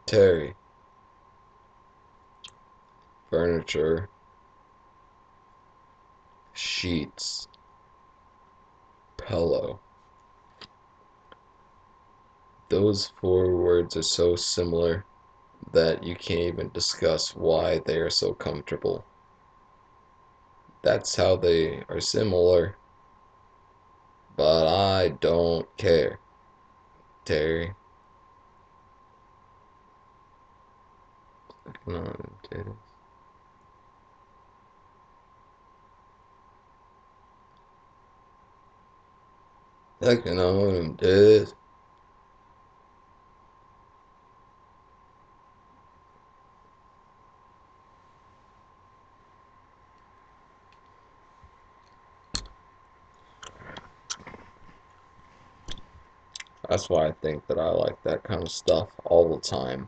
Terry, furniture, sheets, pillow. Those four words are so similar that you can't even discuss why they are so comfortable. That's how they are similar, but I don't care, Terry. Come on, Terry. Looking on him, dude. That's why I think that I like that kind of stuff all the time.